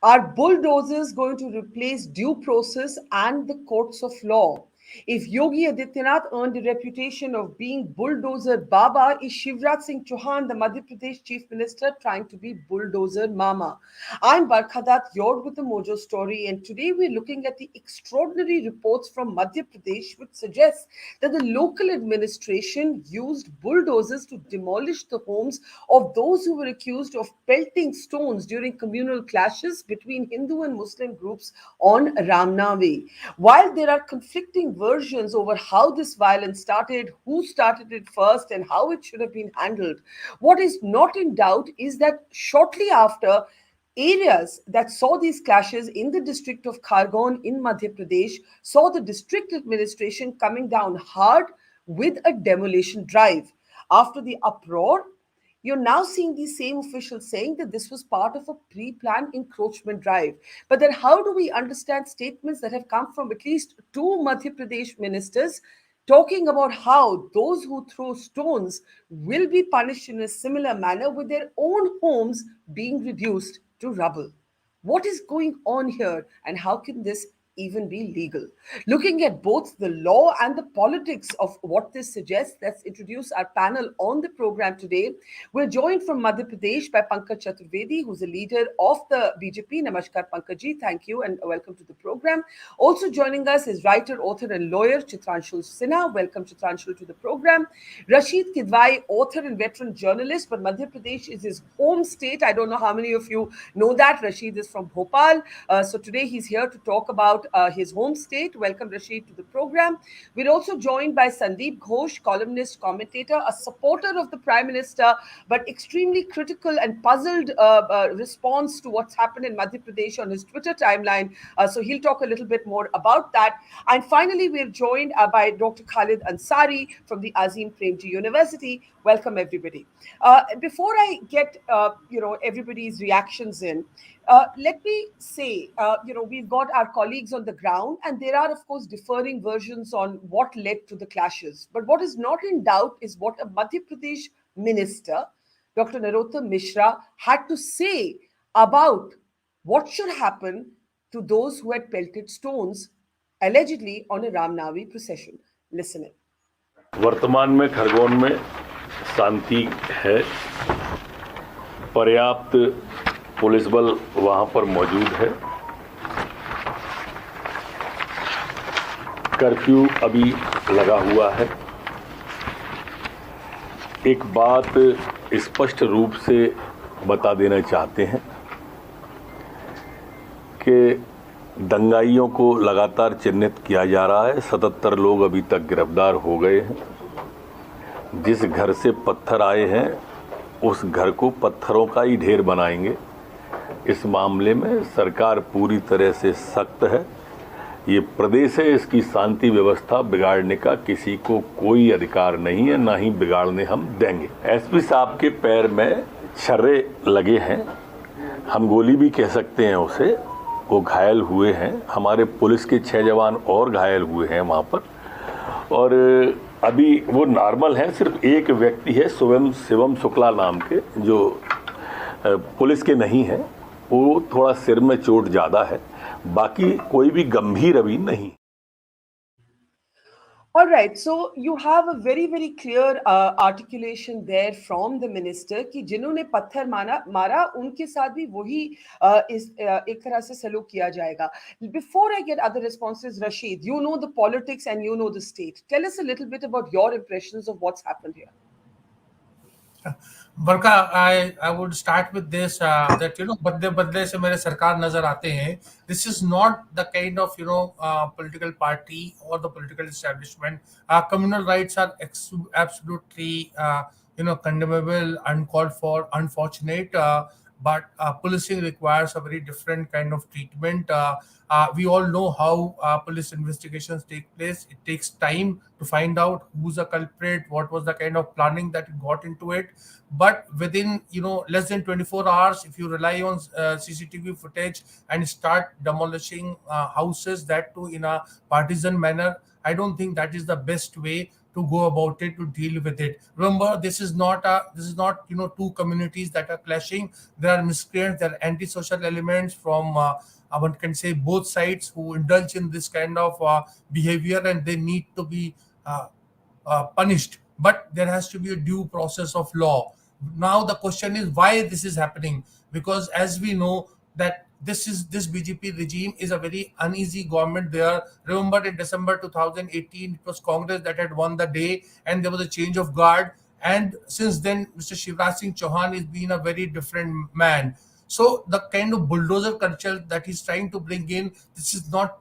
Are bulldozers going to replace due process and the courts of law? If Yogi Adityanath earned a reputation of being Bulldozer Baba, is Shivraj Singh Chouhan, the Madhya Pradesh Chief Minister, trying to be Bulldozer Mama? I'm Barkha Dutt, you're with the Mojo story, and today we're looking at the extraordinary reports from Madhya Pradesh which suggest that the local administration used bulldozers to demolish the homes of those who were accused of pelting stones during communal clashes between Hindu and Muslim groups on Ram Navami. While there are conflicting versions over how this violence started, who started it first, and how it should have been handled, what is not in doubt is that shortly after, areas that saw these clashes in the district of Khargone in Madhya Pradesh saw the district administration coming down hard with a demolition drive. After the uproar, you're now seeing these same officials saying that this was part of a pre planned encroachment drive. But then, how do we understand statements that have come from at least two Madhya Pradesh ministers talking about how those who throw stones will be punished in a similar manner, with their own homes being reduced to rubble? What is going on here, and how can this even be legal? Looking at both the law and the politics of what this suggests, let's introduce our panel on the program today. We're joined from Madhya Pradesh by Pankaj Chaturvedi, who's a leader of the BJP. Namaskar, Pankaj, thank you and welcome to the program. Also joining us is writer, author, and lawyer Chitranshul Sinha. Welcome, Chitranshul, to the program. Rasheed Kidwai, author and veteran journalist, but Madhya Pradesh is his home state. I don't know how many of you know that. Rasheed is from Bhopal. So today he's here to talk about his home state. Welcome, Rasheed, to the program. We're also joined by Sandeep Ghosh, columnist, commentator, a supporter of the Prime Minister, but extremely critical and puzzled response to what's happened in Madhya Pradesh on his Twitter timeline. So he'll talk a little bit more about that. And finally, we're joined by Dr. Khalid Ansari from the Azmi Premji University. Welcome, everybody. Before I get everybody's reactions in, let me say, we've got our colleagues on the ground, and there are, of course, differing versions on what led to the clashes. But what is not in doubt is what a Madhya Pradesh minister, Dr. Narottam Mishra, had to say about what should happen to those who had pelted stones, allegedly on a Ram Navami procession. Listen in. वर्तमान में खरगोन में शांति है, पर्याप्त police बल वहां पर मौजूद है, कर्फ्यू अभी लगा हुआ है। एक बात स्पष्ट रूप से बता देना चाहते हैं कि दंगाइयों को लगातार चिन्हित किया जा रहा है। 77 लोग अभी तक गिरफ्तार हो गए हैं। जिस घर से पत्थर आए हैं उस घर को पत्थरों का ही ढेर बनाएंगे। इस मामले में सरकार पूरी तरह से सख्त है। ये प्रदेश है, इसकी शांति व्यवस्था बिगाड़ने का किसी को कोई अधिकार नहीं है, ना ही बिगाड़ने हम देंगे। एसपी साहब के पैर में छर्रे लगे हैं, हम गोली भी कह सकते हैं उसे। वो घायल हुए हैं। हमारे पुलिस के 6 जवान और घायल हुए हैं वहाँ पर, और अभी वो नॉर्मल हैं। सिर्फ एक व्यक्ति है शिवम शुक्ला नाम के, जो पुलिस के नहीं है, वो थोड़ा सिर में चोट ज़्यादा है, बाकी कोई भी गंभीर अभी नहीं। All right, so you have a very, very clear articulation there from the minister कि जिन्होंने पत्थर मारा उनके साथ भी वही एक तरह से सलूक किया जाएगा. Before I get other responses, Rasheed, you know the politics and you know the state. Tell us a little bit about your impressions of what's happened here. Barkha, I would start with this that बदले बदले से मेरे सरकार नजर आते हैं. This is not the kind of political party or the political establishment. Communal rights are absolutely condemnable, uncalled for, unfortunate. But policing requires a very different kind of treatment. We all know how police investigations take place. It takes time to find out who's a culprit, what was the kind of planning that got into it. But within less than 24 hours, if you rely on CCTV footage and start demolishing houses, that too in a partisan manner, I don't think that is the best way to go about it, to deal with it. Remember, this is not two communities that are clashing. There are miscreants, there are antisocial elements from one can say both sides who indulge in this kind of behavior, and they need to be punished. But there has to be a due process of law. Now the question is why this is happening, because as we know that this BJP regime is a very uneasy government there. Remember, in December 2018, it was Congress that had won the day, and there was a change of guard. And since then, Mr. Shivraj Singh Chouhan has been a very different man. So the kind of bulldozer culture that he's trying to bring in, this is not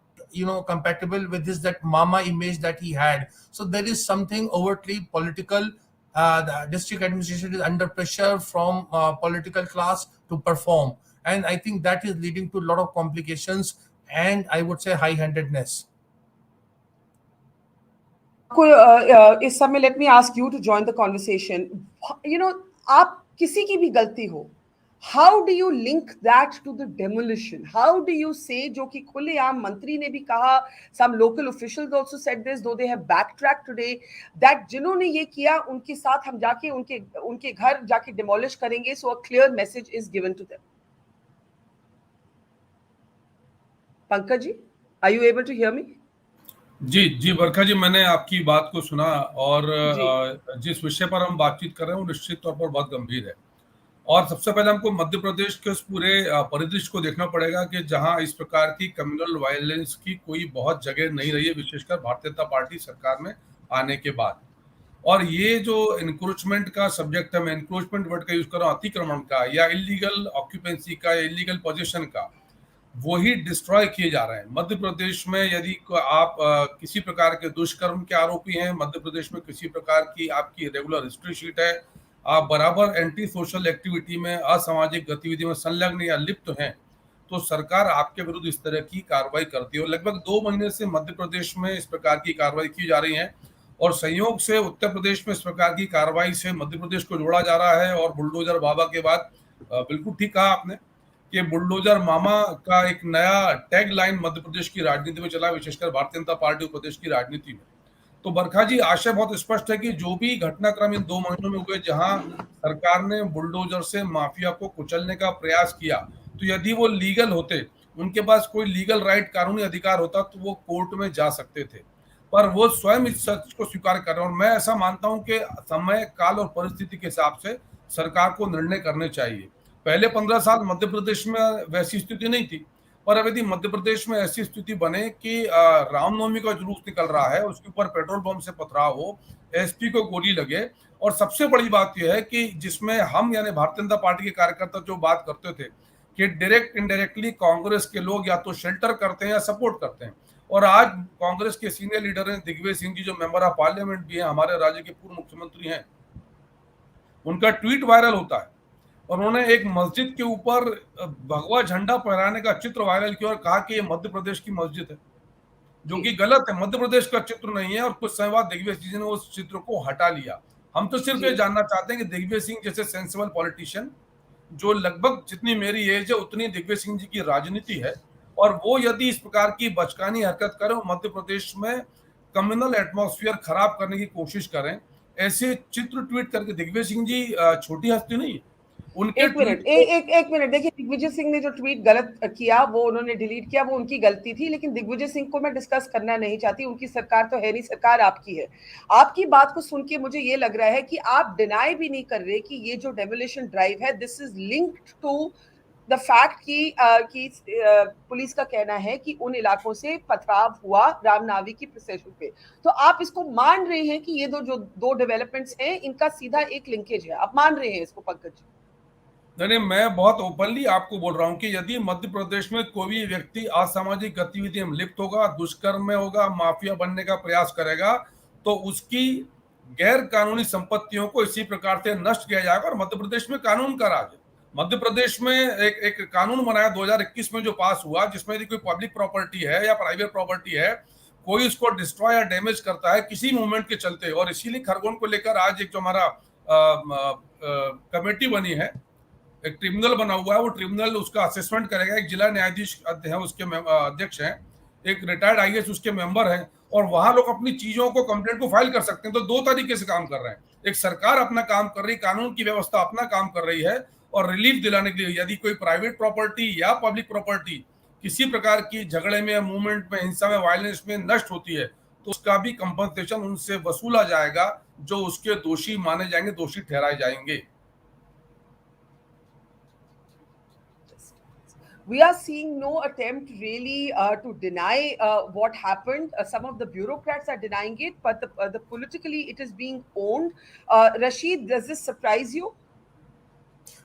compatible with this that mama image that he had. So there is something overtly political. The district administration is under pressure from political class to perform, and I think that is leading to a lot of complications and I would say high-handedness. इस समय let me ask you to join the conversation. आप किसी की भी गलती हो, how do you link that to the demolition? How do you say, जो कि खुलेआम मंत्री ने भी कहा, some local officials also said this, though they have backtracked today, that जिन्होंने ये किया उनके साथ हम जाके उनके घर जाके demolish करेंगे, so a clear message is given to them. Pankaj ji, are you able to hear me? जी बरखा जी, मैंने आपकी बात को सुना और जिस विषय पर हम बातचीत कर रहे हैं वो निश्चित तौर पर बहुत गंभीर है। और सबसे पहले हमको मध्य प्रदेश के उस पूरे परिदृश्य को देखना पड़ेगा कि जहां इस प्रकार की कम्युनल वायलेंस की कोई बहुत जगह नहीं रही है, विशेषकर भारतीय जनता पार्टी सरकार में आने के बाद। और ये जो इंक्रोचमेंट का सब्जेक्ट है, मैं इंक्रोचमेंट वर्ड का यूज कर रहा हूँ, अतिक्रमण का या इलीगल ऑक्यूपेंसी का या इलीगल पोजीशन का, वही डिस्ट्रॉय किए जा रहे हैं। मध्य प्रदेश में यदि आप किसी प्रकार के दुष्कर्म के आरोपी हैं, मध्य प्रदेश में किसी प्रकार की आपकी रेगुलर हिस्ट्री शीट है, आप बराबर एंटी सोशल एक्टिविटी में, असामाजिक गतिविधि में संलग्न या लिप्त हैं, तो सरकार आपके विरुद्ध इस तरह की कार्रवाई करती है। और लगभग 2 महीने से मध्य प्रदेश में इस प्रकार की कार्रवाई की जा रही है और संयोग से उत्तर प्रदेश में इस प्रकार की कार्रवाई से मध्य प्रदेश को जोड़ा जा रहा है। और बुलडोजर बाबा के बाद बिल्कुल ठीक कहा आपने कि बुलडोजर मामा का एक नया टैग लाइन मध्य प्रदेश की राजनीति में चला, विशेषकर भारतीय जनता पार्टी उत्तर प्रदेश की राजनीति में। तो बरखा जी, आशय बहुत स्पष्ट है कि जो भी घटनाक्रम इन 2 महीनों में हुए जहां सरकार ने बुलडोजर से माफिया को कुचलने का प्रयास किया, तो यदि वो लीगल होते, उनके पास कोई लीगल राइट, कानूनी अधिकार होता, तो वो कोर्ट में जा सकते थे। पर वो स्वयं इस सच को स्वीकार कर रहे हैं। और मैं ऐसा मानता हूं कि समय, काल और परिस्थिति के हिसाब से सरकार को निर्णय करने चाहिए। पहले 15 साल मध्य प्रदेश में वैसी स्थिति नहीं थी, पर अब यदि मध्य प्रदेश में ऐसी स्थिति बने कि रामनवमी का जुलूस निकल रहा है, उसके ऊपर पेट्रोल बम से पथराव हो, एसपी को गोली लगे, और सबसे बड़ी बात यह है कि जिसमें हम यानी भारतीय जनता पार्टी के कार्यकर्ता जो बात करते थे कि डायरेक्ट इनडायरेक्टली कांग्रेस के लोग या तो शेल्टर करते हैं या सपोर्ट करते हैं। और आज कांग्रेस के सीनियर लीडर हैं दिग्विजय सिंह जी, जो मेंबर ऑफ पार्लियामेंट भी है, हमारे राज्य के पूर्व मुख्यमंत्री हैं, उनका ट्वीट वायरल होता है और उन्होंने एक मस्जिद के ऊपर भगवा झंडा फहराने का चित्र वायरल किया और कहा कि ये मध्य प्रदेश की मस्जिद है, जो कि गलत है, मध्य प्रदेश का चित्र नहीं है। और कुछ समय बाद दिग्विजय जी ने उस चित्र को हटा लिया। हम तो सिर्फ ये जानना चाहते हैं कि दिग्विजय सिंह जैसे सेंसिबल पॉलिटिशियन, जो लगभग जितनी मेरी एज है उतनी दिग्विजय सिंह जी की राजनीति है, और वो यदि इस प्रकार की बचकानी हरकत करें, मध्य प्रदेश में कम्युनल एटमॉस्फेयर खराब करने की कोशिश करें, ऐसे चित्र ट्वीट करके, दिग्विजय सिंह जी छोटी हस्ती नहीं है। एक मिनट देखिए, दिग्विजय सिंह ने जो ट्वीट गलत किया वो उन्होंने डिलीट किया, वो उनकी गलती थी, लेकिन दिग्विजय सिंह को मैं डिस्कस करना नहीं चाहती। उनकी सरकार तो है नहीं, सरकार आपकी है। आपकी बात को सुन के मुझे ये लग रहा है कि आप डिनाई भी नहीं कर रहे कि ये जो डेमोलिशन ड्राइव है, this is linked to the fact कि पुलिस का कहना है कि उन इलाकों से पथराव हुआ रामनावी की प्रोसेशन पे। तो आप इसको मान रहे हैं कि ये जो दो डेवलपमेंट्स हैं, इनका सीधा एक लिंकेज है, आप मान रहे हैं इसको पंकज जी? नहीं, मैं बहुत ओपनली आपको बोल रहा हूं कि यदि मध्य प्रदेश में कोई भी व्यक्ति असामाजिक गतिविधि में लिप्त होगा, दुष्कर्म में होगा, माफिया बनने का प्रयास करेगा, तो उसकी गैर कानूनी संपत्तियों को इसी प्रकार से नष्ट किया जाएगा। और मध्य प्रदेश में कानून का राज है। मध्य प्रदेश में एक कानून बनाया 2021 में जो पास हुआ, जिसमें यदि कोई पब्लिक प्रॉपर्टी है या प्राइवेट प्रॉपर्टी है, कोई उसको डिस्ट्रॉय या डैमेज करता है किसी मूवमेंट के चलते, और इसीलिए खरगोन को लेकर आज एक जो हमारा कमेटी बनी है, एक ट्रिब्यूनल बना हुआ है, वो ट्रिब्यूनल उसका असेसमेंट करेगा। एक जिला न्यायाधीश है, उसके अध्यक्ष हैं, एक रिटायर्ड आईएएस उसके मेंबर हैं, और वहां लोग अपनी चीजों को, कंप्लेंट को फाइल कर सकते हैं। तो दो तरीके से काम कर रहे हैं, एक सरकार अपना काम कर रही, कानून की व्यवस्था अपना काम कर रही है, और रिलीफ दिलाने के लिए यदि कोई प्राइवेट प्रॉपर्टी या पब्लिक प्रॉपर्टी किसी प्रकार की झगड़े में, मूवमेंट में, हिंसा में, वायलेंस में नष्ट होती है तो उसका भी कंपनसेशन उनसे वसूला जाएगा, जो उसके दोषी माने जाएंगे, दोषी ठहराए जाएंगे। We are seeing no attempt really to deny what happened. Some of the bureaucrats are denying it, but the politically it is being owned. Rasheed, does this surprise you?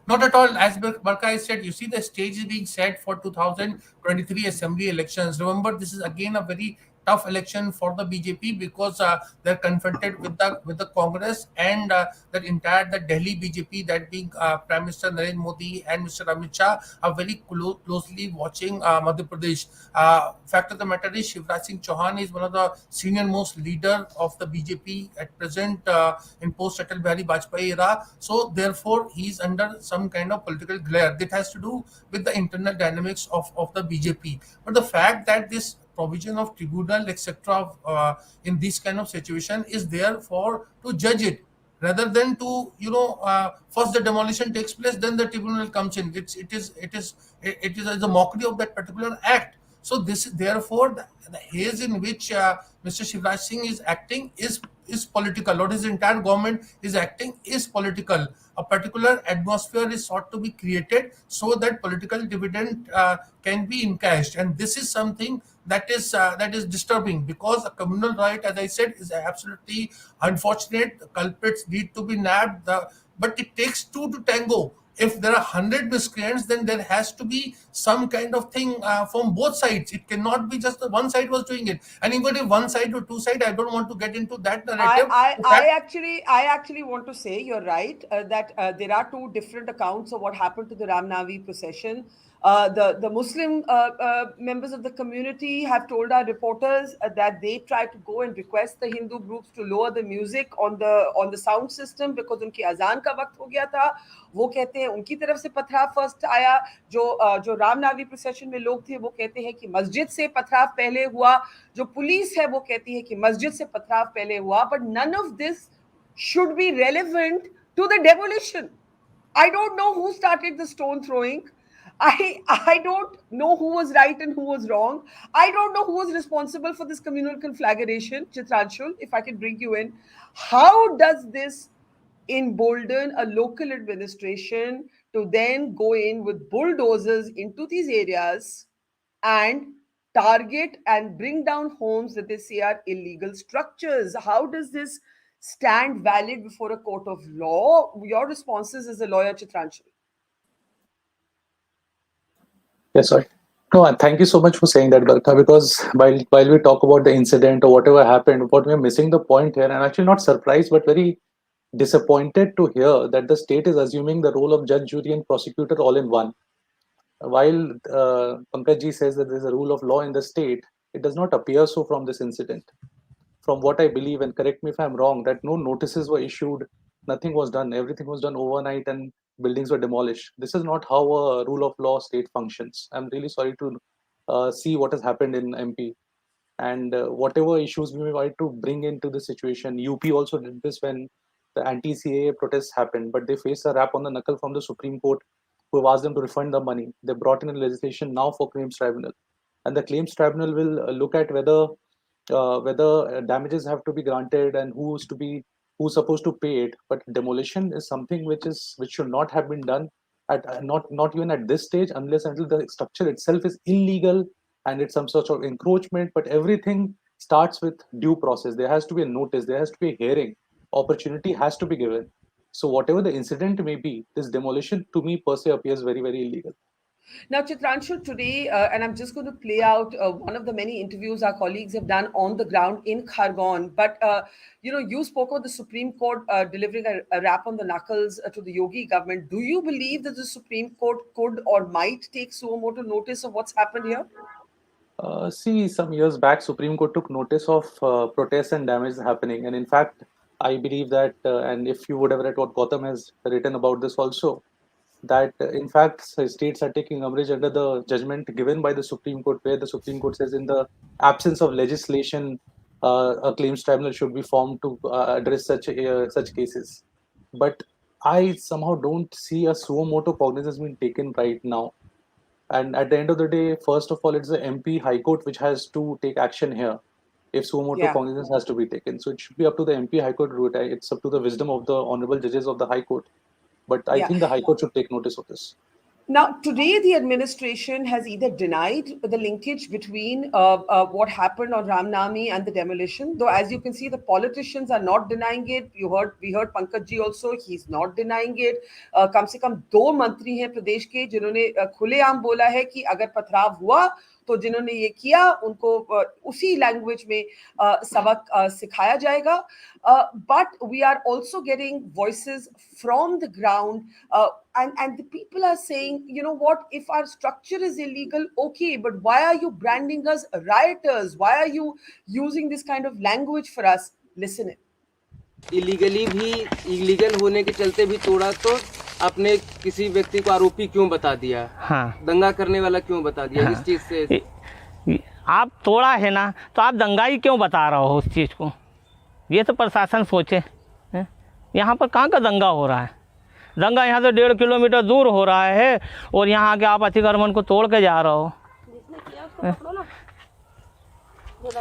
Not at all. As Barkha said, you see the stage is being set for 2023 assembly elections. Remember, this is again a very tough election for the BJP because they're confronted with the Congress and that entire the Delhi BJP, that being Prime Minister Narendra Modi and Mr. Amit Shah, are very closely watching Madhya Pradesh. Fact of the matter is, Shivraj Singh Chouhan is one of the senior most leader of the BJP at present in post Atal Bihari Vajpayee era. So therefore, he is under some kind of political glare that has to do with the internal dynamics of the BJP. But the fact that this provision of tribunal etc in this kind of situation is there for to judge it, rather than to first the demolition takes place, then the tribunal comes in. It is a mockery of that particular act. So this, therefore, the haze in which Mr. Shivraj Singh is acting is political, or his entire government is acting is political. A particular atmosphere is sought to be created so that political dividend can be encashed, and this is something that is disturbing, because a communal riot, as I said, is absolutely unfortunate. The culprits need to be nabbed, but it takes two to tango. If there are 100 miscreants, then there has to be some kind of thing from both sides. It cannot be just the one side was doing it. And even if one side or two side, I don't want to get into that narrative. I actually want to say you're right that there are two different accounts of what happened to the Ram Navami procession. The Muslim members of the community have told our reporters that they tried to go and request the Hindu groups to lower the music on the sound system because उनकी अजान का वक्त हो गया था. वो कहते हैं उनकी तरफ से पथराव फर्स्ट आया. जो रामनवमी प्रोसेशन में लोग थे वो कहते हैं कि मस्जिद से पथराव पहले हुआ. जो पुलिस है वो कहती है कि मस्जिद से पथराव पहले हुआ. But none of this should be relevant to the demolition. I don't know who started the stone throwing. I don't know who was right and who was wrong. I don't know who was responsible for this communal conflagration. Chitranshul, if I can bring you in, how does this embolden a local administration to then go in with bulldozers into these areas and target and bring down homes that they say are illegal structures? How does this stand valid before a court of law? Your responses as a lawyer, Chitranshul. Yes, sorry. No, and thank you so much for saying that, Barkha, because while we talk about the incident or whatever happened, what we're missing the point here, and I'm actually not surprised, but very disappointed to hear that the state is assuming the role of judge, jury, and prosecutor all in one. While Pankaj ji says that there's a rule of law in the state, it does not appear so from this incident. From what I believe, and correct me if I'm wrong, that no notices were issued, nothing was done, everything was done overnight, and buildings were demolished. This is not how a rule of law state functions. I'm really sorry to see what has happened in MP. And whatever issues we might to bring into the situation, UP also did this when the anti-CAA protests happened, but they faced a rap on the knuckle from the Supreme Court, who have asked them to refund the money. They brought in a legislation now for claims tribunal, and the claims tribunal will look at whether damages have to be granted and who's supposed to pay it. But demolition is something which should not have been done at not even at this stage, unless until the structure itself is illegal and it's some sort of encroachment. But everything starts with due process. There has to be a notice, there has to be a hearing, opportunity has to be given. So whatever the incident may be, this demolition to me per se appears very, very illegal. Now, Chitranshul, today, and I'm just going to play out one of the many interviews our colleagues have done on the ground in Khargone. But, you spoke of the Supreme Court delivering a rap on the knuckles to the Yogi government. Do you believe that the Supreme Court could or might take suo motu notice of what's happened here? See, some years back, Supreme Court took notice of protests and damage happening. And in fact, I believe that, and if you would have read what Gautam has written about this also, that in fact states are taking umbrage under the judgment given by the Supreme Court, where the Supreme Court says in the absence of legislation a claims tribunal should be formed to address such cases. But I somehow don't see a suo motu cognizance being taken right now. And at the end of the day, first of all, it's the MP High Court which has to take action here if suo motu Yeah, cognizance has to be taken. So it should be up to the MP High Court to do it. It's up to the wisdom of the honorable judges of the High Court. But I yeah. think the High Court should take notice of this. Now, today, the administration has either denied the linkage between what happened on Ram Navami and the demolition. Though, as you can see, the politicians are not denying it. We heard Pankaj ji also; he's not denying it. कम से कम 2 मंत्री हैं प्रदेश के जिन्होंने खुलेआम बोला है कि अगर पथराव हुआ तो जिन्होंने ये किया उनको उसी लैंग्वेज में सबक सिखाया जाएगा. But we are also getting voices from the ground, and the people are saying, you know what, if our structure is illegal, okay, but why are you branding us rioters? Why are you using this kind of language for us? Listen it. Illegally भी illegal होने के चलते भी तोड़ा तो आपने किसी व्यक्ति को आरोपी क्यों बता दिया? हाँ, दंगा करने वाला क्यों बता दिया? हाँ, इस चीज से आप तोड़ा है ना, तो आप दंगाई क्यों बता रहे हो उस चीज़ को? ये तो प्रशासन सोचे. यहाँ पर कहाँ का दंगा हो रहा है? दंगा यहाँ से 1.5 किलोमीटर दूर हो रहा है और यहाँ आके आप अतिक्रमण को तोड़ के जा रहे हो.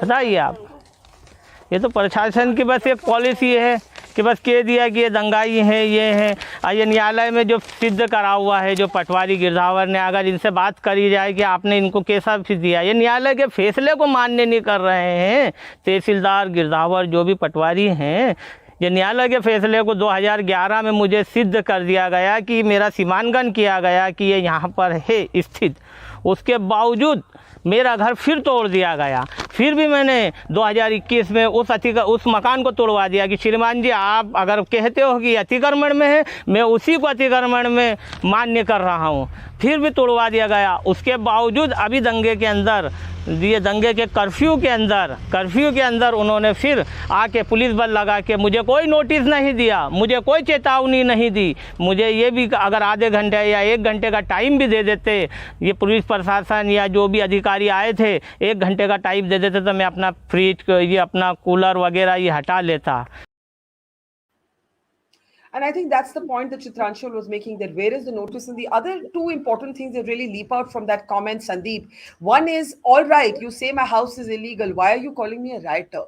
बताइए आप. ये तो प्रशासन की बस एक पॉलिसी है कि बस कह दिया कि ये दंगाई है, ये है. और ये न्यायालय में जो सिद्ध करा हुआ है, जो पटवारी गिरधावर ने, अगर इनसे बात करी जाए कि आपने इनको कैसा फिर दिया, ये न्यायालय के फैसले को मान्य नहीं कर रहे हैं. तहसीलदार गिरधावर जो भी पटवारी हैं, ये न्यायालय के फैसले को 2011 में मुझे सिद्ध कर दिया गया कि मेरा सीमांकन किया गया कि ये यहाँ पर है स्थित. उसके बावजूद मेरा घर फिर तोड़ दिया गया. फिर भी मैंने 2021 में उस मकान को तोड़वा दिया कि श्रीमान जी, आप अगर कहते हो कि अतिक्रमण में है, मैं उसी को अतिक्रमण में मान्य कर रहा हूँ. फिर भी तोड़वा दिया गया. उसके बावजूद अभी दंगे के अंदर, ये दंगे के कर्फ्यू के अंदर उन्होंने फिर आके पुलिस बल लगा के मुझे कोई नोटिस नहीं दिया, मुझे कोई चेतावनी नहीं दी. मुझे ये भी अगर आधे घंटे या 1 घंटे का टाइम भी दे देते, ये पुलिस प्रशासन या जो भी अधिकारी आए थे, 1 घंटे का टाइम दे देते तो मैं अपना फ्रिज, ये अपना कूलर वगैरह ये हटा लेता. And I think that's the point that Chitranshul was making, that where is the notice? And the other two important things that really leap out from that comment, Sandeep. One is, all right, you say my house is illegal. Why are you calling me a rioter?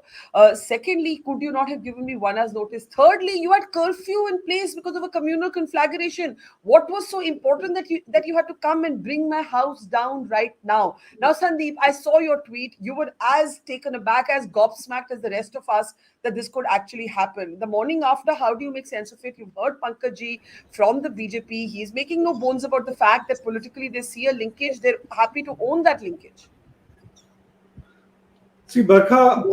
Secondly, could you not have given me 1 hour's notice? Thirdly, you had curfew in place because of a communal conflagration. What was so important that you had to come and bring my house down right now? Now, Sandeep, I saw your tweet. You were as taken aback, as gobsmacked as the rest of us that this could actually happen. The morning after, how do you make sense of it? You've heard Pankaj ji from the BJP. He's making no bones about the fact that politically they see a linkage. They're happy to own that linkage. See, Barkha,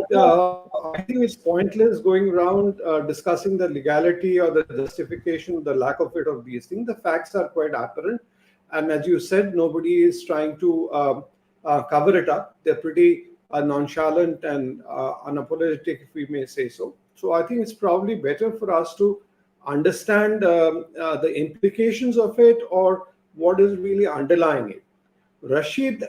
I think it's pointless going around discussing the legality or the justification, the lack of it of these things. The facts are quite apparent. And as you said, nobody is trying to cover it up. They're pretty nonchalant and unapologetic, if we may say so. So I think it's probably better for us to understand the implications of it or what is really underlying it. Rasheed,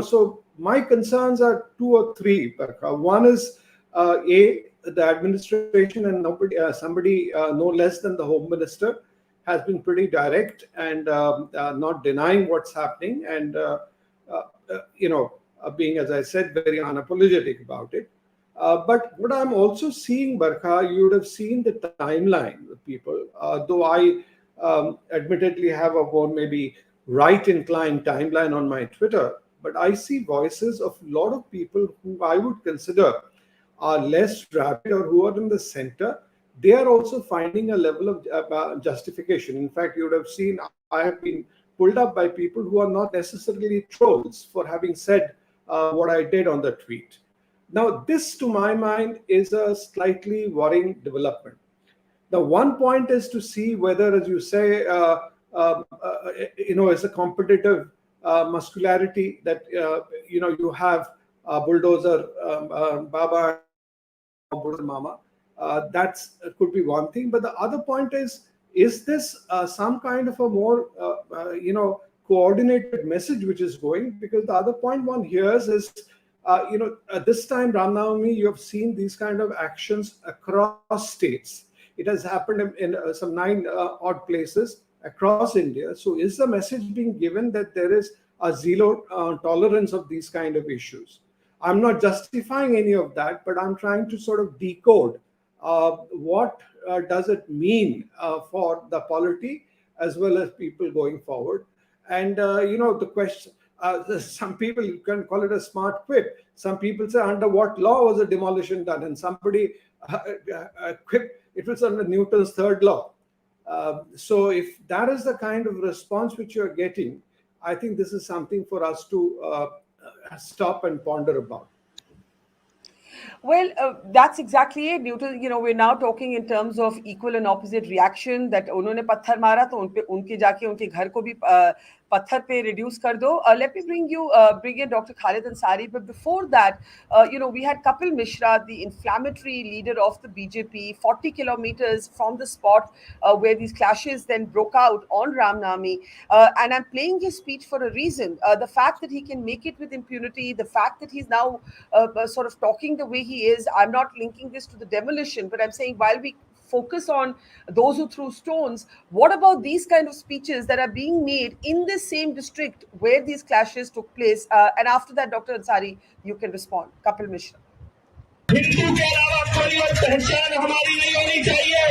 so my concerns are 2 or 3. One is the administration and somebody no less than the Home Minister has been pretty direct and not denying what's happening and being, as I said, very unapologetic about it. But what I'm also seeing, Barkha, you would have seen the timeline of people, though I admittedly have a more maybe right-inclined timeline on my Twitter, but I see voices of a lot of people who I would consider are less rabid or who are in the center. They are also finding a level of justification. In fact, you would have seen I have been pulled up by people who are not necessarily trolls for having said what I did on the tweet. Now, this, to my mind, is a slightly worrying development. The one point is to see whether, as you say, it's a competitive muscularity that, you have Bulldozer Baba, Bulldozer Mama. That could be one thing. But the other point is this some kind of a more, coordinated message which is going? Because the other point one hears is This time, Ram Navami, you have seen these kind of actions across states. It has happened in some 9 odd places across India. So is the message being given that there is a zero tolerance of these kind of issues? I'm not justifying any of that, but I'm trying to sort of decode what does it mean for the polity as well as people going forward. And the question, some people, you can call it a smart quip. Some people say, under what law was a demolition done? And somebody quip, it was under Newton's third law. So if that is the kind of response which you're getting, I think this is something for us to stop and ponder about. Well, that's exactly it. Newton, we're now talking in terms of equal and opposite reaction. That उन्होंने पत्थर मारा तो उनके जाके उनके घर को भी पत्थर पे reduce कर दो. Let me bring in Dr. Khalid Ansari. But before that, we had Kapil Mishra, the inflammatory leader of the BJP, 40 kilometers from the spot where these clashes then broke out on Ram Navami. And I'm playing his speech for a reason. The fact that he can make it with impunity, the fact that he's now sort of talking the way he is. I'm not linking this to the demolition, but I'm saying while we focus on those who threw stones, what about these kind of speeches that are being made in the same district where these clashes took place? And after that, Dr. Ansari, you can respond. Kapil Mishra. Hindu के अलावा कोई और पहचान हमारी नहीं होनी चाहिए.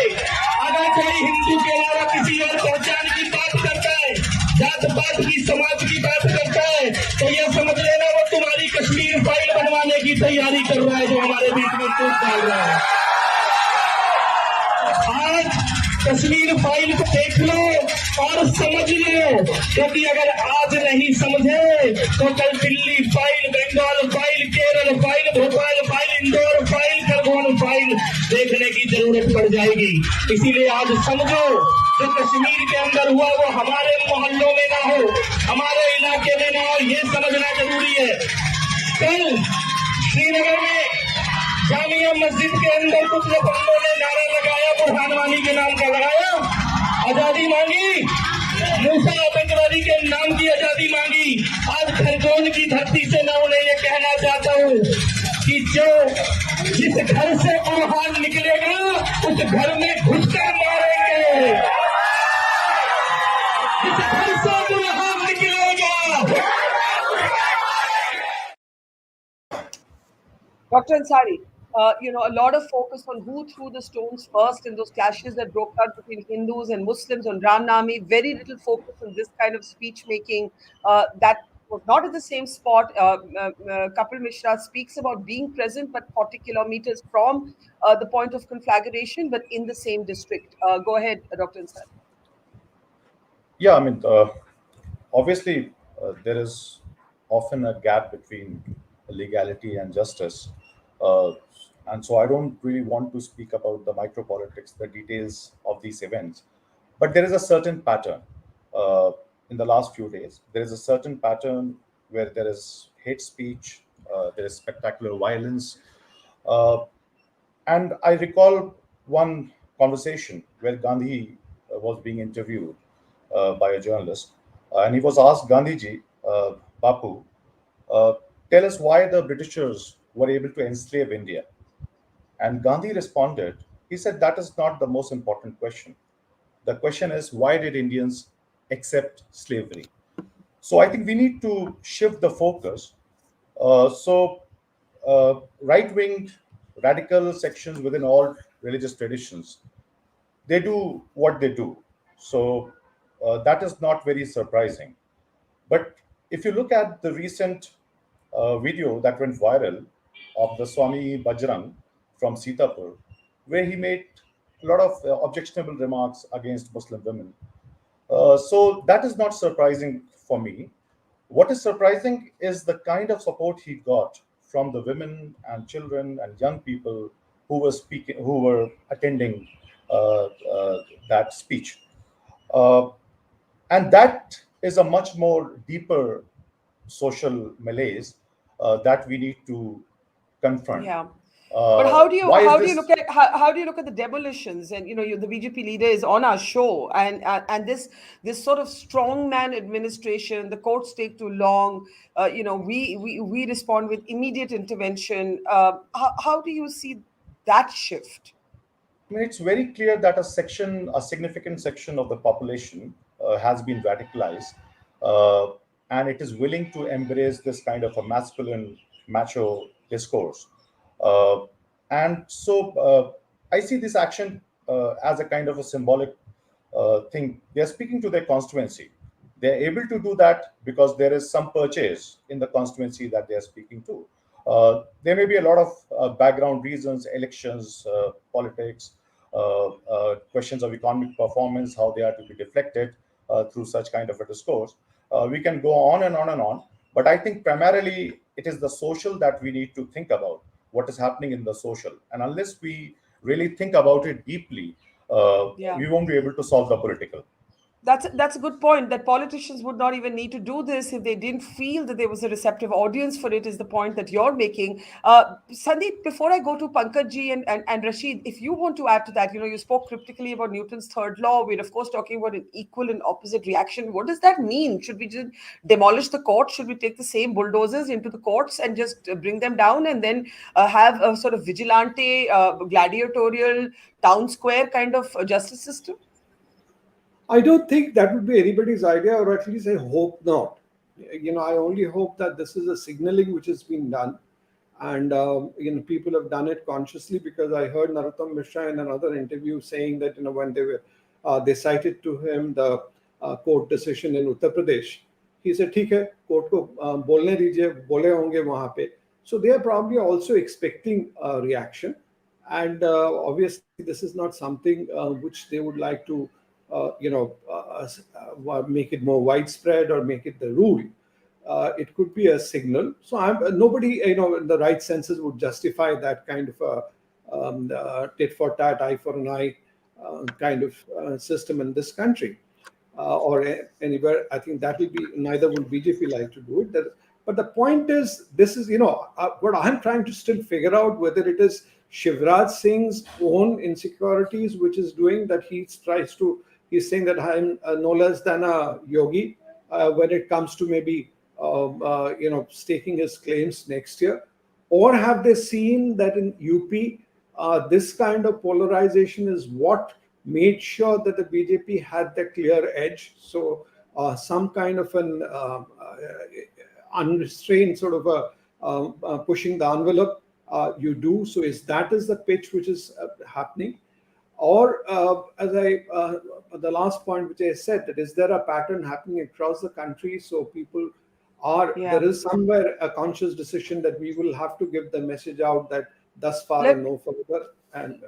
अगर कोई हिंदू के अलावा किसी और पहचान की बात करता है, जात पात की, समाज की बात करता है, तो यह समझ लेना वो तुम्हारी कश्मीर फाइल बनवाने की तैयारी कर रहा है, जो हमारे बीच में टूट डाल रहा है. आज कश्मीर फाइल को देख लो और समझ लो, क्योंकि अगर आज नहीं समझे तो कल Delhi file, Bengal file, Kerala file, Bhopal file, Indore file, Khargone file देखने की जरूरत पड़ जाएगी. इसीलिए आज समझो, जो कश्मीर के अंदर हुआ वो हमारे मोहल्लों में ना हो, हमारे इलाके में ना हो, ये समझना जरूरी है. कल श्रीनगर में जामिया मस्जिद के अंदर कुछ बंदों ने नारा लगाया, बुरहान वानी के नाम का लगाया, आजादी मांगी, मूसा आतंकवादी के नाम की आजादी मांगी. आज खरगोन की धरती से मैं उन्हें ये कहना चाहता हूँ कि जिस घर से बुरहान निकलेगा उस घर में घुसकर मारेंगे. जिस घर से बुरहान निकलेगा. Dr. Ansari, a lot of focus on who threw the stones first in those clashes that broke out between Hindus and Muslims on Ram Navami. Very little focus on this kind of speech making that was not at the same spot. Kapil Mishra speaks about being present, but 40 kilometers from the point of conflagration, but in the same district. Go ahead, Dr. Ansari. Yeah, I mean, obviously, there is often a gap between legality and justice. And so I don't really want to speak about the micropolitics, the details of these events. But there is a certain pattern in the last few days. There is a certain pattern where there is hate speech, there is spectacular violence. And I recall one conversation where Gandhi was being interviewed by a journalist. And he was asked, Gandhiji, Bapu, tell us why the Britishers were able to enslave India. And Gandhi responded, he said, that is not the most important question. The question is, why did Indians accept slavery? So I think we need to shift the focus. Right-wing radical sections within all religious traditions, they do what they do. So that is not very surprising. But if you look at the recent video that went viral of the Swami Bajrang from Sitapur, where he made a lot of objectionable remarks against Muslim women. So that is not surprising for me. What is surprising is the kind of support he got from the women and children and young people who were attending that speech. And that is a much more deeper social malaise that we need to confront. Yeah. But Why is how do you this? look at how do you look at the demolitions? And the BJP leader is on our show, and this sort of strongman administration. The courts take too long. We respond with immediate intervention. How do you see that shift? I mean, it's very clear that a significant section of the population has been radicalized, uh, and it is willing to embrace this kind of a masculine, macho discourse. Uh, and so I see this action as a kind of a symbolic thing. They are speaking to their constituency. They are able to do that because there is some purchase in the constituency that they are speaking to. There may be a lot of background reasons, elections, politics, questions of economic performance, how they are to be deflected through such kind of a discourse. We can go on and on and on, but I think primarily it is the social that we need to think about, what is happening in the social. And unless we really think about it deeply, Yeah. we won't be able to solve the political. That's a good point, that politicians would not even need to do this if they didn't feel that there was a receptive audience for it, is the point that you're making. Sandeep, before I go to Pankaj ji and Rasheed, if you want to add to that, you spoke cryptically about Newton's third law. We're, of course, talking about an equal and opposite reaction. What does that mean? Should we just demolish the court? Should we take the same bulldozers into the courts and just bring them down, and then have a sort of vigilante, gladiatorial, town square kind of justice system? I don't think that would be anybody's idea, or at least I hope not. I only hope that this is a signaling which has been done, and people have done it consciously, because I heard Narottam Mishra in another interview saying that when they cited to him the court decision in Uttar Pradesh, he said, "ठीक है, court को बोलने दीजिए, बोले होंगे वहाँ पे." So they are probably also expecting a reaction, and obviously this is not something which they would like to make it more widespread or make it the rule. It could be a signal. So nobody, in the right senses would justify that kind of a tit for tat, eye for an eye kind of system in this country or anywhere. I think that will be, neither would BJP like to do it. But the point is, this is, what I'm trying to still figure out, whether it is Shivraj Singh's own insecurities which is doing that. He's saying that I'm no less than a yogi when it comes to maybe staking his claims next year, or have they seen that in UP this kind of polarization is what made sure that the BJP had the clear edge? So some kind of an unrestrained sort of a pushing the envelope you do. So that is the pitch which is happening? Or as the last point which I said, that is there a pattern happening across the country? So people there is somewhere a conscious decision that we will have to give the message out that thus far and no further. And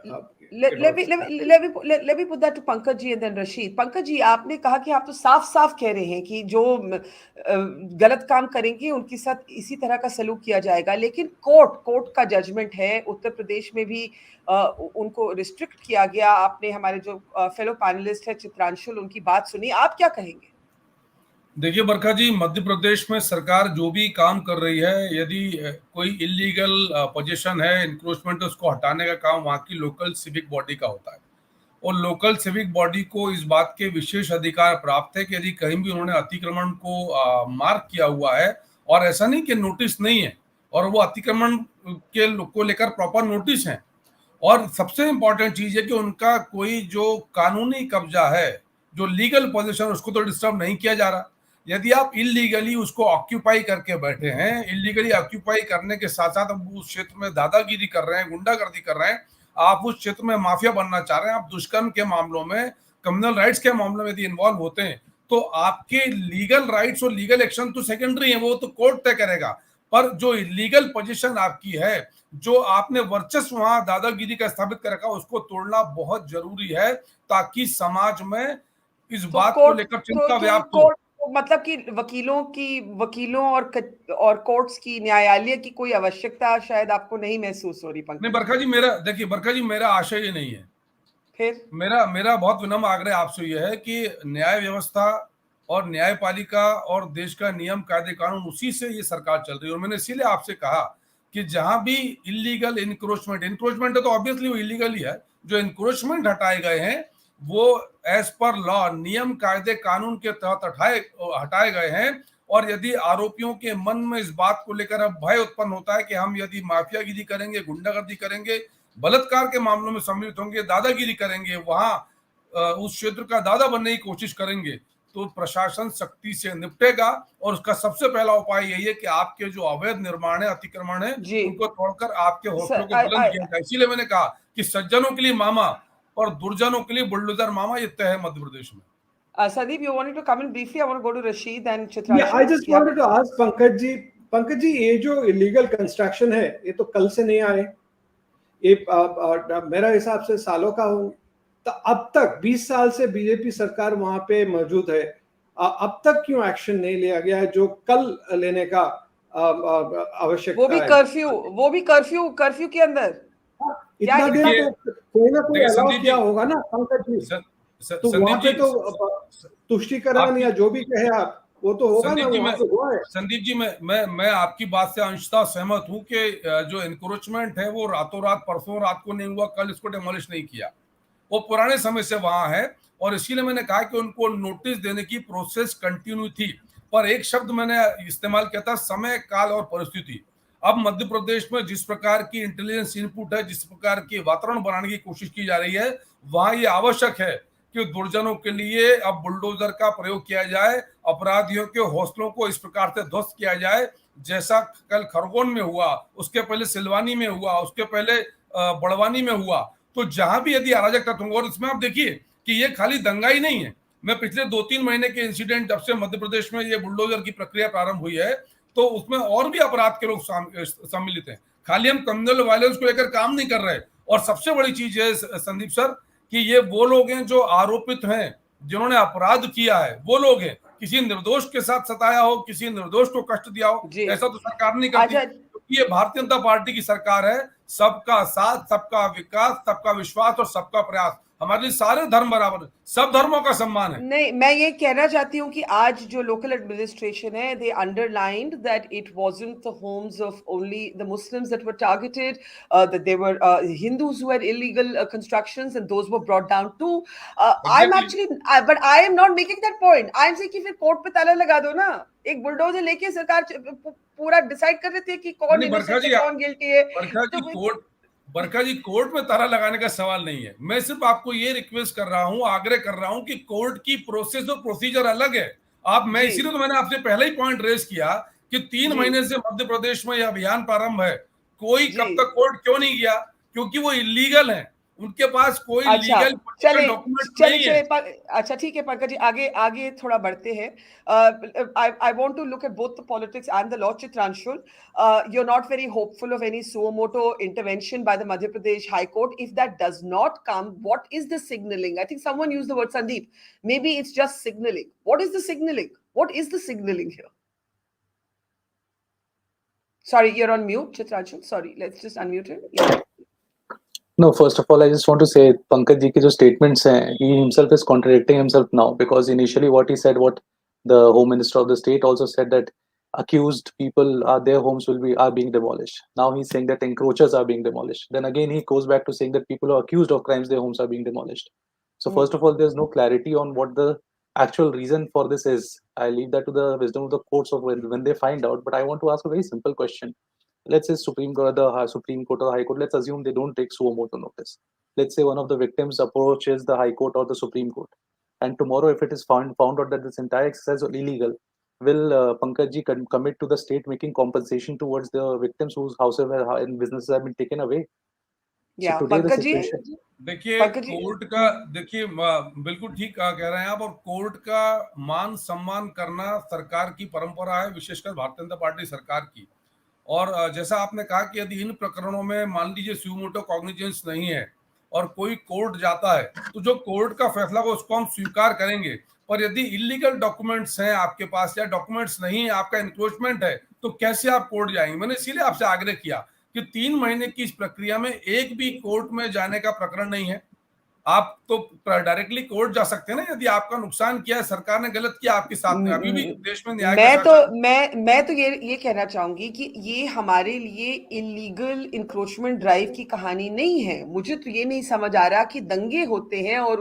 let me put that to Pankaj ji and then Rasheed. Pankaj ji, आपने कहा कि आप तो साफ कह रहे हैं कि जो गलत काम करेंगे उनके साथ इसी तरह का सलूक किया जाएगा, लेकिन कोर्ट का जजमेंट है। उत्तर प्रदेश में भी उनको रिस्ट्रिक्ट किया गया। आपने हमारे जो फेलो पैनलिस्ट है चित्रांशुल, उनकी बात सुनी, आप क्या कहेंगे? देखिए बरखा जी, मध्य प्रदेश में सरकार जो भी काम कर रही है, यदि कोई इलीगल पोजीशन है, इंक्रोचमेंट है, उसको हटाने का काम वहाँ की लोकल सिविक बॉडी का होता है। और लोकल सिविक बॉडी को इस बात के विशेष अधिकार प्राप्त है कि यदि कहीं भी उन्होंने अतिक्रमण को मार्क किया हुआ है, और ऐसा नहीं कि नोटिस नहीं है, और वो अतिक्रमण के को लेकर प्रॉपर नोटिस है, और सबसे इंपॉर्टेंट चीज है कि उनका कोई जो कानूनी कब्जा है, जो लीगल पोजीशन, उसको तो डिस्टर्ब नहीं किया जा रहा। यदि आप इलीगली उसको ऑक्यूपाई करके बैठे हैं, इलीगली ऑक्यूपाई करने के साथ साथ आप उस क्षेत्र में दादागिरी कर रहे हैं, गुंडागर्दी कर रहे हैं, आप उस क्षेत्र में माफिया बनना चाह रहे हैं, आप दुष्कर्म के मामलों में, कम्युनल राइट्स के मामलों में यदि इन्वॉल्व होते हैं, तो आपके लीगल राइट्स और लीगल एक्शन तो सेकेंडरी है, वो तो कोर्ट तय करेगा। पर जो लीगल पोजीशन आपकी है, जो आपने वर्चस्व वहां दादागिरी का स्थापित कर रखा, उसको तोड़ना बहुत जरूरी है, ताकि समाज में इस बात को लेकर चिंता व्याप्त हो। मतलब कि वकीलों और कोर्ट्स की, न्यायालय की कोई आवश्यकता शायद आपको नहीं महसूस हो रही? पंकज नहीं बरखा जी, मेरा आशय ये नहीं है। फिर मेरा बहुत विनम्र आग्रह आपसे यह है कि न्याय व्यवस्था और न्यायपालिका और देश का नियम, कायदे, कानून, उसी से ये सरकार चल रही है। और मैंने इसीलिए आपसे कहा कि जहां भी इलीगल इंक्रोचमेंट है तो ऑब्वियसली वो इलीगल ही है, जो इंक्रोचमेंट हटाए गए हैं वो एज पर लॉ, नियम कायदे कानून के तहत हटाए गए हैं। और यदि आरोपियों के मन में इस बात को लेकर अब भय उत्पन्न होता है कि हम यदि माफियागिरी करेंगे, गुंडागर्दी करेंगे, बलात्कार के मामलों में सम्मिलित होंगे, दादागिरी करेंगे, वहां उस क्षेत्र का दादा बनने की कोशिश करेंगे, तो प्रशासन सख्ती से निपटेगा। और उसका सबसे पहला उपाय यही है कि आपके जो अवैध निर्माण है, अतिक्रमण है, उनको तोड़कर आपके हौसलों को बुलंद किया जाए। इसीलिए मैंने कहा कि सज्जनों के लिए मामा और दुर्जनों के लिए बुलडोजर मामा, ये तय है मध्य प्रदेश में। Sandeep, you wanted to come in briefly. I want to go to Rasheed and Yeah, Chitrangshul. I just wanted to ask Pankaj ji, ये जो इलीगल कंस्ट्रक्शन है ये तो कल से नहीं आए, ये मेरा हिसाब से सालों का हो, तो अब तक 20 साल से बीजेपी सरकार वहां पे मौजूद है, अब तक क्यों एक्शन नहीं लिया गया है जो कल लेने का आवश्यकता है? वो भी कर्फ्यू के अंदर इतना देर तो कोई ना कोई अलाउ किया होगा ना पंकज जी, तो वहां पे तो तुष्टिकरण या जो भी कहे आप, वो तो होगा ना, वहां पे हुआ है। संदीप जी, मैं आपकी बात से अंशतः सहमत हूं कि जो एनक्रोचमेंट है वो रातों रात, परसों रात को नहीं हुआ, कल इसको डेमोलिश नहीं किया, वो पुराने समय से वहां है। और इसीलिए मैंने कहा कि उनको नोटिस देने की प्रोसेस कंटिन्यू थी, पर एक शब्द मैंने इस्तेमाल किया था, समय, काल और परिस्थिति। अब मध्य प्रदेश में जिस प्रकार की इंटेलिजेंस इनपुट है, जिस प्रकार की वातावरण बनाने की कोशिश की जा रही है, वहां ये आवश्यक है कि दुर्जनों के लिए अब बुलडोजर का प्रयोग किया जाए, अपराधियों के हौसलों को इस प्रकार से ध्वस्त किया जाए जैसा कल खरगोन में हुआ, उसके पहले सिलवानी में हुआ, उसके पहले बड़वानी में हुआ। तो जहां भी यदि अराजक तत्व, और इसमें आप देखिए कि ये खाली दंगाई नहीं है, मैं पिछले 2-3 महीने के इंसिडेंट, जब से मध्य प्रदेश में ये बुलडोजर की प्रक्रिया प्रारंभ हुई है, तो उसमें और भी अपराध के लोग सम्मिलित हैं, खाली हम कम्युनल वायलेंस को लेकर काम नहीं कर रहे। और सबसे बड़ी चीज है संदीप सर कि ये वो लोग हैं जो आरोपित हैं, जिन्होंने अपराध किया है, वो लोग हैं। किसी निर्दोष के साथ सताया हो, किसी निर्दोष को कष्ट दिया हो, ऐसा तो सरकार नहीं करती, क्योंकि ये भारतीय जनता पार्टी की सरकार है। सबका साथ, सबका विकास, सबका विश्वास और सबका प्रयास, हमारे लिए सारे धर्म बराबर, सब धर्मों का सम्मान है। नहीं, मैं ये कहना चाहती हूँ कि आज जो लोकल एडमिनिस्ट्रेशन है, they underlined that it wasn't the homes of only the Muslims that were targeted, that there were Hindus who had illegal constructions and those were brought down too. I'm actually, but I am not making that point. I am saying कि फिर court पे ताला लगा दो ना, एक bulldozer लेके सरकार पूरा डिसाइड कर रही थी कि कौन इनोसेंट है, कौन गिल्टी है। बरखा जी, कोर्ट में ताला लगाने का सवाल नहीं है, मैं सिर्फ आपको ये रिक्वेस्ट कर रहा हूं, आग्रह कर रहा हूं कि कोर्ट की प्रोसेस और प्रोसीजर अलग है। मैं इसीलिए तो मैंने आपसे पहले ही पॉइंट रेज किया कि 3 महीने से मध्य प्रदेश में यह अभियान प्रारंभ है, कोई कब तक कोर्ट क्यों नहीं गया? क्योंकि वो इलीगल है, उनके पास कोई लीगल डॉक्यूमेंट नहीं है। अच्छा ठीक है पंकज जी, आगे थोड़ा बढ़ते हैं। I want to look at both the politics and the law. Chitrangshul, you're not very hopeful of any suo moto intervention by the Madhya Pradesh High Court. If that does not come, what is the signaling? I think someone used the word, Sandeep. Maybe it's just signaling. What is the signaling? What is the signaling here? Sorry, you're on mute, Chitrangshul. Sorry, let's just unmute him. Yeah. No, first of all, I just want to say, Pankaj ji ke jo statements hain, he himself is contradicting himself now, because initially what he said, what the Home Minister of the state also said, that accused people, their homes are being demolished. Now he's saying that encroachers are being demolished. Then again he goes back to saying that people who are accused of crimes, their homes are being demolished. So first of all, there's no clarity on what the actual reason for this is. I leave that to the wisdom of the courts of when they find out. But I want to ask a very simple question. Let's say Supreme Court or the High Court, let's assume they don't take suo moto notice. Let's say one of the victims approaches the High Court or the Supreme Court, and tomorrow if it is found out that this entire exercise is illegal, will Pankaj ji commit to the state making compensation towards the victims whose houses and businesses have been taken away? Yeah, Pankaj ji, देखिए court का, देखिए बिल्कुल ठीक कह रहे हैं आप, और कोर्ट का मान सम्मान करना सरकार की परंपरा है, विशेषकर भारतीय जनता पार्टी सरकार की। और जैसा आपने कहा कि यदि इन प्रकरणों में मान लीजिए सुओ मोटो कॉग्निजेंस नहीं है और कोई कोर्ट जाता है, तो जो कोर्ट का फैसला हो उसको हम स्वीकार करेंगे। पर यदि इलीगल डॉक्यूमेंट्स हैं आपके पास या डॉक्यूमेंट्स नहीं है, आपका इंक्रोचमेंट है, तो कैसे आप कोर्ट जाएंगे? मैंने इसीलिए आपसे आग्रह किया कि 3 महीने की इस प्रक्रिया में एक भी कोर्ट में जाने का प्रकरण नहीं है, आप तो डायरेक्टली कोर्ट जा सकते हैं ना, यदि आपका नुकसान किया है, सरकार ने गलत किया आपके साथ में। अभी भी देश में न्याय का शासन। मैं तो ये कहना चाहूंगी कि ये हमारे लिए इलीगल इंक्रोचमेंट ड्राइव की कहानी नहीं है। मुझे तो ये नहीं समझ आ रहा कि दंगे होते हैं और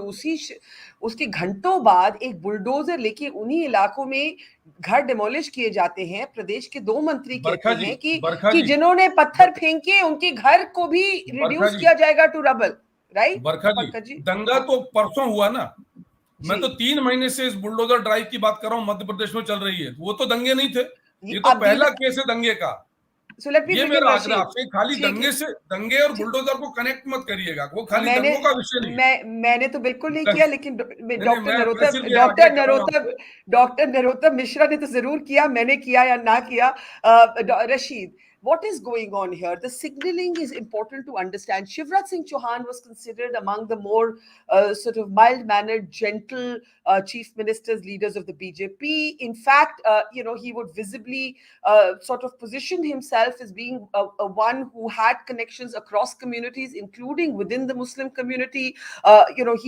उसके घंटों बाद एक बुलडोजर लेके उन्हीं इलाकों में घर डिमोलिश किए जाते हैं। प्रदेश के 2 मंत्री कहते हैं कि जिन्होंने पत्थर फेंके उनके घर को भी रिड्यूस किया जाएगा टू रबल। राइट बरखा जी, दंगा तो परसों हुआ ना। मैं तो 3 महीने से इस बुलडोजर ड्राइव की बात कर रहा हूं, मध्य प्रदेश में चल रही है। वो तो दंगे नहीं थे, ये तो पहला केस है दंगे का। ये मेरा आग्रह आपसे, खाली दंगे और बुलडोजर को कनेक्ट मत करिएगा, वो खाली दंगों का विषय नहीं है। मैंने तो बिल्कुल नहीं किया, लेकिन डॉक्टर नरोत्तम मिश्रा ने तो जरूर किया। मैंने किया या ना किया। Rashid, what is going on here? The signaling is important to understand. Shivraj Singh Chouhan was considered among the more sort of mild-mannered, gentle chief ministers, leaders of the BJP. In fact, he would visibly sort of position himself as being a one who had connections across communities, including within the Muslim community.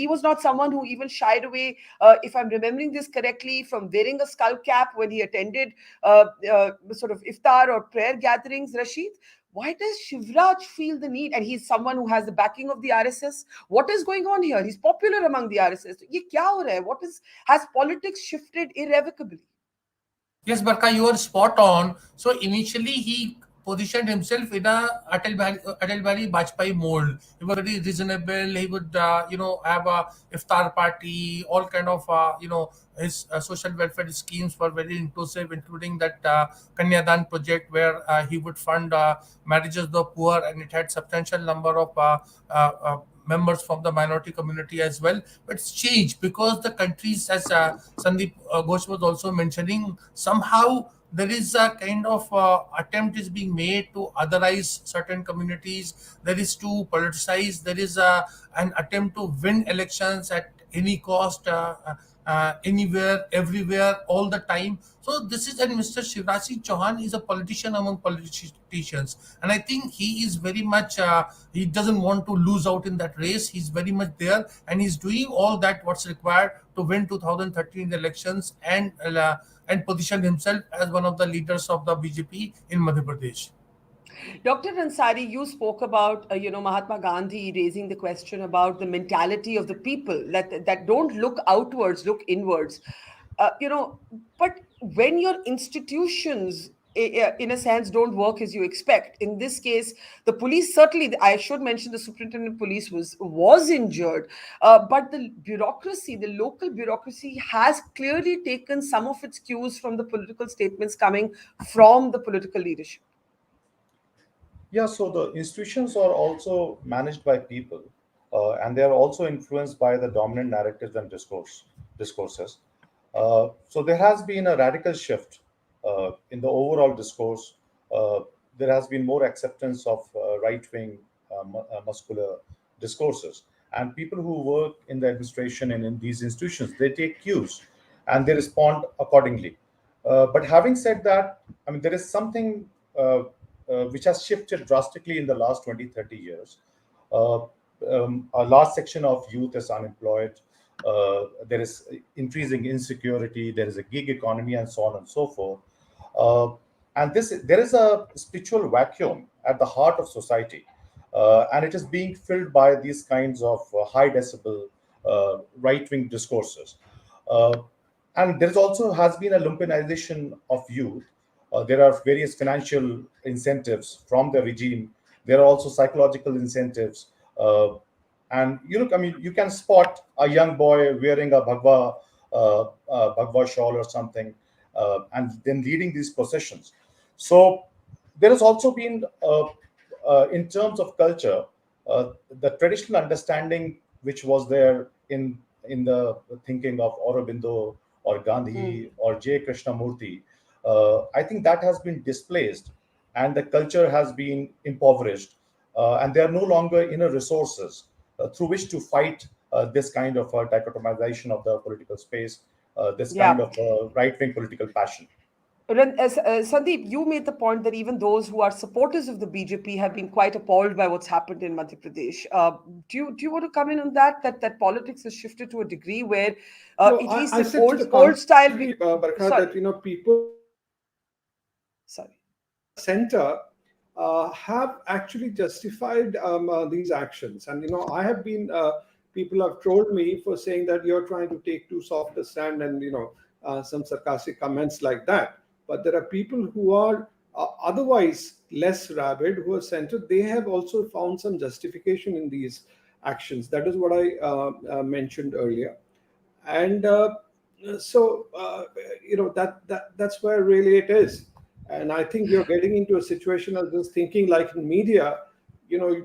He was not someone who even shied away, if I'm remembering this correctly, from wearing a skull cap when he attended sort of iftar or prayer gatherings. Rasheed, why does Shivraj feel the need? And he's someone who has the backing of the RSS. What is going on here? He's popular among the RSS. Ye kya ho raha hai? Has politics shifted irrevocably? Yes, Barkha, you are spot on. So initially he positioned himself in a Atal Bihari Vajpayee mold. He was very reasonable. He would, have a iftar party, all kind of, his social welfare schemes were very inclusive, including that Kanyadan project where he would fund marriages of the poor, and it had substantial number of members from the minority community as well. But it's changed because the countries, as Sandeep Ghosh was also mentioning, somehow there is a kind of attempt is being made to otherize certain communities. There is to politicize. There is an attempt to win elections at any cost, anywhere, everywhere, all the time. So this is, and Mr. Shivraj Singh Chouhan is a politician among politicians, and I think he is very much, he doesn't want to lose out in that race. He's very much there, and he's doing all that what's required to win 2013 elections and position himself as one of the leaders of the BJP in Madhya Pradesh. Dr. Ansari, you spoke about Mahatma Gandhi raising the question about the mentality of the people that don't look outwards, look inwards. But when your institutions, in a sense, don't work as you expect. In this case, the police, certainly, I should mention the superintendent of police was injured, but the bureaucracy, the local bureaucracy, has clearly taken some of its cues from the political statements coming from the political leadership. Yeah, so the institutions are also managed by people, and they are also influenced by the dominant narratives and discourses. So there has been a radical shift in the overall discourse. There has been more acceptance of right-wing muscular discourses, and people who work in the administration and in these institutions, they take cues and they respond accordingly. But having said that, I mean, there is something which has shifted drastically in the last 20, 30 years. A large section of youth is unemployed. There is increasing insecurity. There is a gig economy, and so on and so forth. And there is a spiritual vacuum at the heart of society, and it is being filled by these kinds of high decibel right-wing discourses. And there also has been a lumpenization of youth. There are various financial incentives from the regime. There are also psychological incentives. And you can spot a young boy wearing a Bhagwa shawl or something, and then leading these processions. So there has also been, in terms of culture, the traditional understanding which was there in the thinking of Aurobindo or Gandhi or J. Krishnamurti. I think that has been displaced, and the culture has been impoverished, and there are no longer inner resources through which to fight this kind of dichotomization of the political space, this kind of right-wing political passion. Sandeep, you made the point that even those who are supporters of the BJP have been quite appalled by what's happened in Madhya Pradesh. Do you want to come in on that? That politics has shifted to a degree where, No, at least I in said to the old style. contrary, Barkha, Sorry, that people sorry. center have actually justified these actions. And I have been people have trolled me for saying that you're trying to take too soft a stand, and some sarcastic comments like that. But there are people who are otherwise less rabid, who are centered. They have also found some justification in these actions. That is what I mentioned earlier. And so that's where really it is. And I think we are getting into a situation of this thinking, like in media,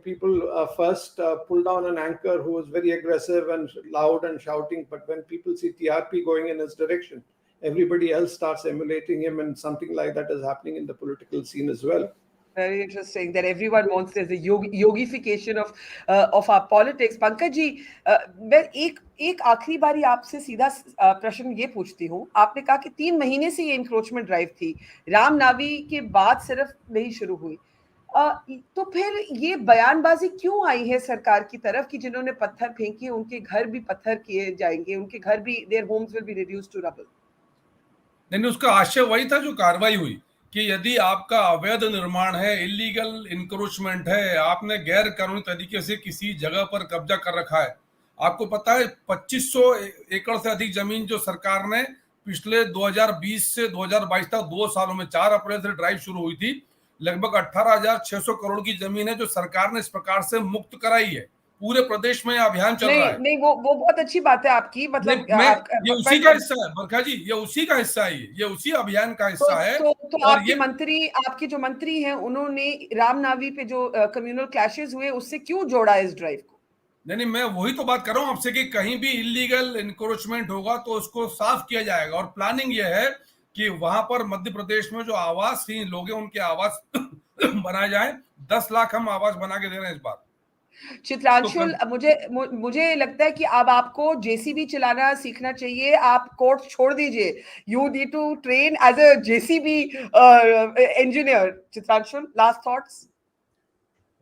people first pull down an anchor who was very aggressive and loud and shouting, but when people see TRP going in his direction, everybody else starts emulating him, and something like that is happening in the political scene as well. Very interesting that everyone wants there's a yogification of our politics. Pankaj ji, मैं एक आखिरी बारी आपसे सीधा प्रश्न ये पूछती हूँ. आपने कहा कि 3 महीने से ये इंक्रोचमेंट ड्राइव थी, राम नावी के बाद सिर्फ नहीं शुरू हुई. तो फिर ये बयानबाजी क्यों आई है सरकार की तरफ कि जिन्होंने पत्थर फेंके उनके घर भी पत्थर किए जाएंगे, उनके घर भी, their homes will be reduced to rubble? नहीं, उसका आशय वही था जो कार्रवाई हुई कि यदि आपका अवैध निर्माण है, इलीगल इंक्रोचमेंट है, आपने गैर कानूनी तरीके से किसी जगह पर कब्जा कर रखा है. आपको पता है 2500 एकड़ से अधिक जमीन जो सरकार ने पिछले 2020 से 2022 तक 2 सालों में 4 अप्रैल से ड्राइव शुरू हुई थी, लगभग 18,600 करोड़ की जमीन है जो सरकार ने इस प्रकार से मुक्त कराई है. पूरे प्रदेश में अभियान चल रहा है. नहीं, वो बहुत अच्छी बात है आपकी, मतलब ये उसी का हिस्सा है बरखा जी, ये उसी का हिस्सा है, ये उसी अभियान का हिस्सा है. तो आपके जो मंत्री हैं उन्होंने राम नावी पे जो कम्युनल क्लैशेस हुए उससे क्यों जोड़ा इस ड्राइव को? नहीं, मैं वही तो बात कर रहा हूं आपसे कि कहीं भी इलीगल इंक्रोचमेंट होगा तो उसको साफ किया जाएगा. और प्लानिंग ये है कि वहां पर मध्य प्रदेश में जो आवासहीन लोग हैं उनके आवास बनाए जाए. 10 लाख हम आवास बना के दे रहे हैं इस बार. चित्रांशुल, मुझे लगता है कि अब आपको जेसीबी चलाना सीखना चाहिए. आप कोर्स छोड़ दीजिए. You need to train as a JCB engineer. Chitranshul, last thoughts?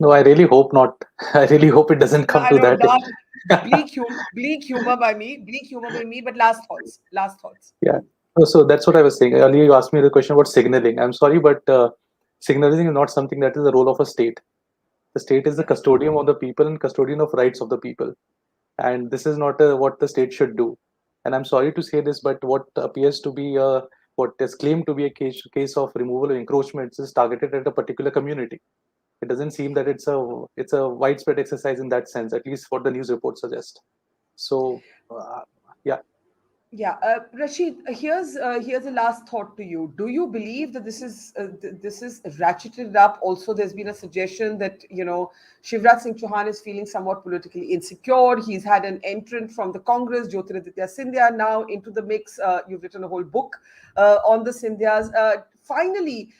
No, I really hope not. I really hope it doesn't come to that. Bleak humor by me, but last thoughts. Yeah. So that's what I was saying. Earlier you asked me the question about signaling. I'm sorry, but signaling is not something that is the role of a state. The state is the custodian of the people and custodian of rights of the people. And this is not what the state should do. And I'm sorry to say this, but what appears to be what is claimed to be a case of removal of encroachments is targeted at a particular community. It doesn't seem that it's a widespread exercise in that sense, at least what the news reports suggest. So, yeah. Yeah, Rasheed, here's a last thought to you. Do you believe that this is ratcheted up? Also, there's been a suggestion that Shivraj Singh Chouhan is feeling somewhat politically insecure. He's had an entrant from the Congress, Jyotiraditya Scindia, now into the mix. You've written a whole book on the Scindias. Finally,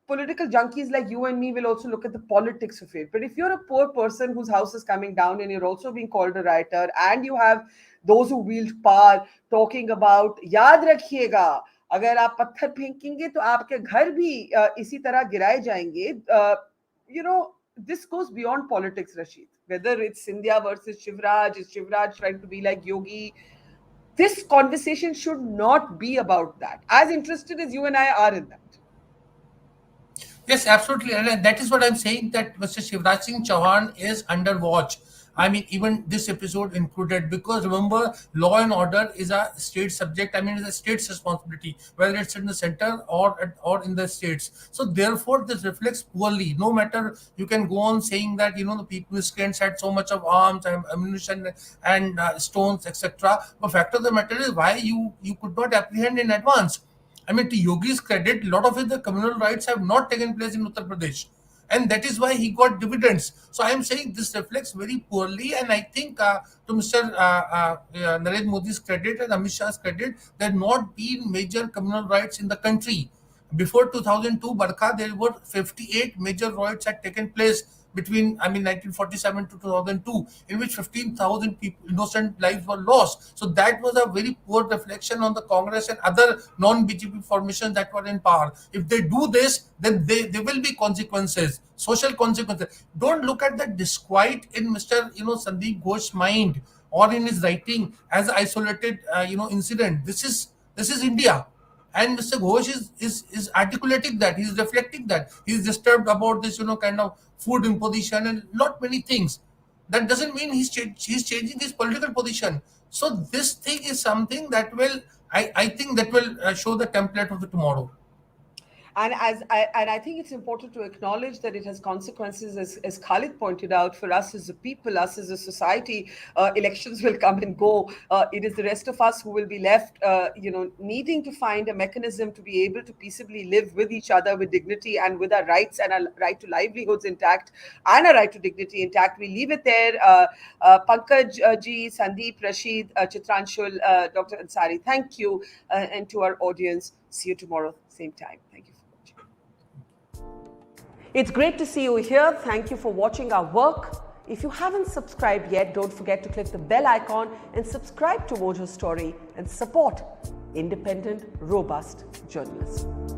political junkies like you and me will also look at the politics of it. But if you're a poor person whose house is coming down and you're also being called a rioter, and you have those who wield power talking about, याद रखिएगा, अगर आप पत्थर फेंकेंगे तो आपके घर भी इसी तरह गिराए जाएंगे. This goes beyond politics, Rasheed. Whether it's Scindia versus Shivraj, is Shivraj trying to be like Yogi? This conversation should not be about that, as interested as you and I are in that. Yes, absolutely. And that is what I'm saying, that Mr. Shivraj Singh Chouhan is under watch. I mean, even this episode included, because remember, law and order is a state subject. I mean, it's a state's responsibility, whether it's in the center or in the states. So therefore, this reflects poorly. No matter, you can go on saying that, the people miscreants had so much of arms and ammunition and stones, etc. But fact of the matter is, why you could not apprehend in advance. I mean, to Yogi's credit, a lot of the communal riots have not taken place in Uttar Pradesh. And that is why he got dividends. So I am saying this reflects very poorly. And I think to Mr. Narendra Modi's credit and Amit Shah's credit, there have not been major communal riots in the country. Before 2002, Barkha, there were 58 major riots had taken place, between 1947 to 2002, in which 15,000 people, innocent lives were lost. So that was a very poor reflection on the Congress and other non-BJP formations that were in power. If they do this, then there will be consequences, social consequences. Don't look at the disquiet in Mr. Sandeep Ghosh's mind or in his writing as an isolated incident. This is India. And Mr. Ghosh is articulating that, he's reflecting that, he's disturbed about this, kind of food imposition and not many things. That doesn't mean he's changing his political position. So this thing is something that will, I think that will show the template of the tomorrow. And I think it's important to acknowledge that it has consequences, as Khalid pointed out, for us as a people, us as a society. Elections will come and go. It is the rest of us who will be left, needing to find a mechanism to be able to peaceably live with each other with dignity and with our rights and our right to livelihoods intact and our right to dignity intact. We leave it there. Pankaj ji, Sandeep, Rasheed, Chitranshul, Dr. Ansari, thank you. And to our audience, see you tomorrow, same time. Thank you. It's great to see you here. Thank you for watching our work. If you haven't subscribed yet, don't forget to click the bell icon and subscribe to Mojo Story and support independent, robust journalism.